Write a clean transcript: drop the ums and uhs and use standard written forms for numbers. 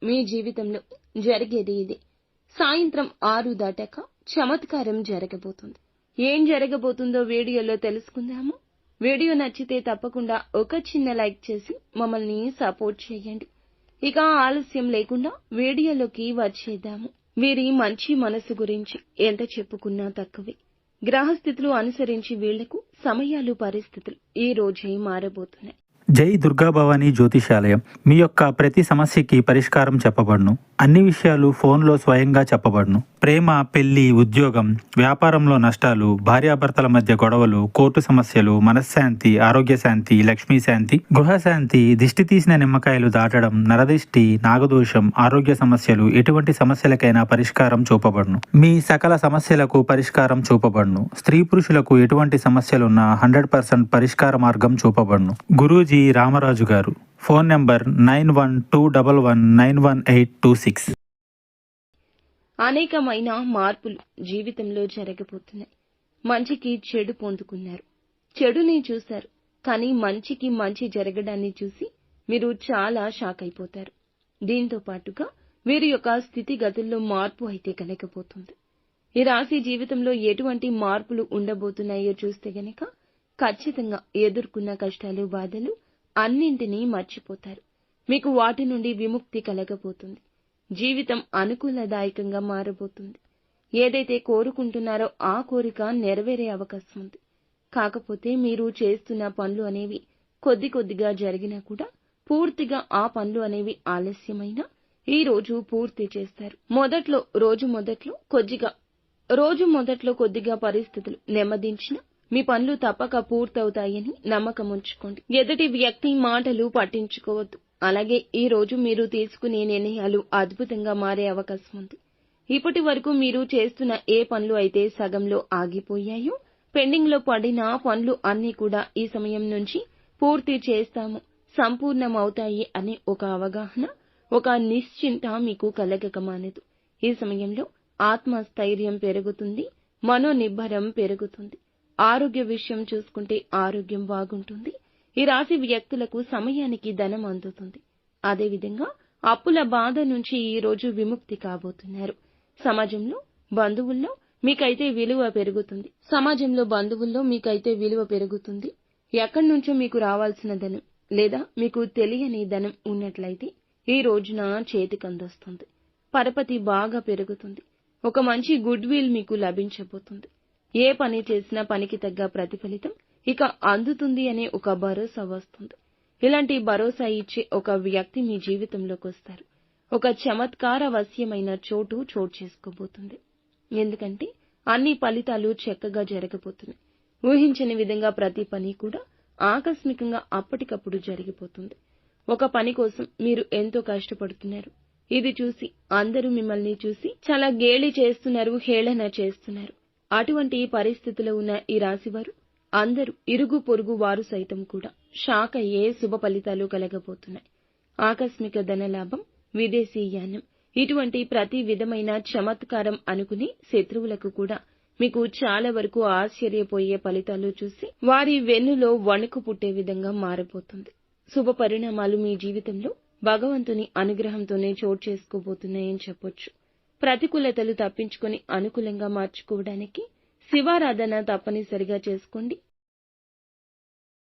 మీ జీవితంలో జరిగేది ఇదే. సాయంత్రం 6 దాటాక చమత్కారం జరగబోతుంది. ఏం జరగబోతుందో వీడియోలో తెలుసుకుందాము. వీడియో నచ్చితే తప్పకుండా ఒక చిన్న లైక్ చేసి మమ్మల్ని సపోర్ట్ చేయండి. ఇక ఆలస్యం లేకుండా వీడియోలోకి వచ్చేద్దాము. వీరి మంచి మనసు గురించి ఎంత చెప్పుకున్నా తక్కువే. గ్రహస్థితులు అనుసరించి వీళ్లకు సమయాలు, పరిస్థితులు ఈ రోజే మారబోతున్నాయి. జై దుర్గాభవాని జ్యోతిషాలయం. మీ యొక్క ప్రతి సమస్యకి పరిష్కారం చెప్పబడును. అన్ని విషయాలు ఫోన్లో స్వయంగా చెప్పబడును. ప్రేమ, పెళ్లి, ఉద్యోగం, వ్యాపారంలో నష్టాలు, భార్యాభర్తల మధ్య గొడవలు, కోర్టు సమస్యలు, మనశ్శాంతి, ఆరోగ్య శాంతి, లక్ష్మీ శాంతి, గృహశాంతి, దిష్టి తీసిన నిమ్మకాయలు దాటడం, నరదిష్టి, నాగదోషం, ఆరోగ్య సమస్యలు, ఎటువంటి సమస్యలకైనా పరిష్కారం చూపబడును. మీ సకల సమస్యలకు పరిష్కారం చూపబడును. స్త్రీ పురుషులకు ఎటువంటి సమస్యలున్నా 100% పరిష్కార మార్గం చూపబడును. గురూజీ రామరాజు గారు. Phone number 9121191826. అనేకమైన మార్పులు జీవితంలో జరగబోతున్నాయి. మంచికి చెడు పొందుకున్నారు, చెడుని చూశారు. కానీ మంచికి మంచి జరగడాన్ని చూసి మీరు చాలా షాక్ అయిపోతారు. దీంతో పాటుగా వీరి యొక్క స్థితిగతుల్లో మార్పు అయితే కలగబోతుంది. ఈ రాశి జీవితంలో ఎటువంటి మార్పులు ఉండబోతున్నాయో చూస్తే గనక ఖచ్చితంగా ఎదుర్కొన్న కష్టాలు, బాధలు అన్నింటినీ మర్చిపోతారు. మీకు వాటి నుండి విముక్తి కలగబోతుంది. జీవితం అనుకూలదాయకంగా మారబోతుంది. ఏదైతే కోరుకుంటున్నారో ఆ కోరిక నెరవేరే అవకాశం ఉంది. కాకపోతే మీరు చేస్తున్న పనులు అనేవి కొద్ది కొద్దిగా జరిగినా కూడా పూర్తిగా ఆ పనులు అనేవి ఆలస్యమైనా ఈ రోజు పూర్తి చేస్తారు. రోజు మొదట్లో కొద్దిగా పరిస్థితులు నెమ్మదించిన మీ పనులు తప్పక పూర్తవుతాయని నమ్మకం ఉంచుకోండి. ఎదుటి వ్యక్తి మాటలు పట్టించుకోవద్దు. అలాగే ఈ రోజు మీరు తీసుకునే నిర్ణయాలు అద్భుతంగా మారే అవకాశం ఉంది. ఇప్పటి వరకు మీరు చేస్తున్న ఏ పనులు అయితే సగంలో ఆగిపోయాయో, పెండింగ్ లో పడిన పనులు అన్నీ కూడా ఈ సమయం నుంచి పూర్తి చేస్తాము, సంపూర్ణమవుతాయి అనే ఒక అవగాహన, ఒక నిశ్చింత మీకు కలగక మానదు. ఈ సమయంలో ఆత్మస్థైర్యం పెరుగుతుంది, మనోనిబ్బరం పెరుగుతుంది. ఆరోగ్య విషయం చూసుకుంటే ఆరోగ్యం బాగుంటుంది. ఈ రాశి వ్యక్తులకు సమయానికి ధనం అందుతుంది. అదేవిధంగా అప్పుల బాధ నుంచి ఈ రోజు విముక్తి కాబోతున్నారు. సమాజంలో బంధువుల్లో మీకైతే విలువ పెరుగుతుంది. ఎక్కడి నుంచో మీకు రావాల్సిన ధనం లేదా మీకు తెలియని ధనం ఉన్నట్లయితే ఈ రోజున చేతికందొస్తుంది. పరపతి బాగా పెరుగుతుంది. ఒక మంచి గుడ్ విల్ మీకు లభించబోతుంది. ఏ పని చేసినా పనికి తగ్గ ప్రతిఫలితం ఇక అందుతుంది అనే ఒక భరోసా వస్తుంది. ఇలాంటి భరోసా ఇచ్చే ఒక వ్యక్తి మీ జీవితంలోకి వస్తారు. ఒక చమత్కారవశ్యమైన చోటు చేసుకోబోతుంది. ఎందుకంటే అన్ని ఫలితాలు చక్కగా జరగబోతున్నాయి. ఊహించని విధంగా ప్రతి పని కూడా ఆకస్మికంగా అప్పటికప్పుడు జరిగిపోతుంది. ఒక పని కోసం మీరు ఎంతో కష్టపడుతున్నారు. ఇది చూసి అందరూ మిమ్మల్ని చూసి చాలా గేలి చేస్తున్నారు, హేళన చేస్తున్నారు. అటువంటి పరిస్థితిలో ఉన్న ఈ రాశివారు అందరూ ఇరుగు పొరుగు వారు సైతం కూడా షాక్ అయ్యే శుభ ఫలితాలు కలగబోతున్నాయి. ఆకస్మిక ధనలాభం, విదేశీయానం, ఇటువంటి ప్రతి విధమైన చమత్కారం అనుకుని శత్రువులకు కూడా మీకు చాలా వరకు ఆశ్చర్యపోయే ఫలితాలు చూసి వారి వెన్నులో వణుకు పుట్టే విధంగా మారబోతుంది. శుభ పరిణామాలు మీ జీవితంలో భగవంతుని అనుగ్రహంతోనే చోటు చేసుకోబోతున్నాయని చెప్పొచ్చు. ప్రతికూలతలు తప్పించుకొని అనుకూలంగా మార్చుకోవడానికి శివారాధన తప్పనిసరిగా చేసుకోండి.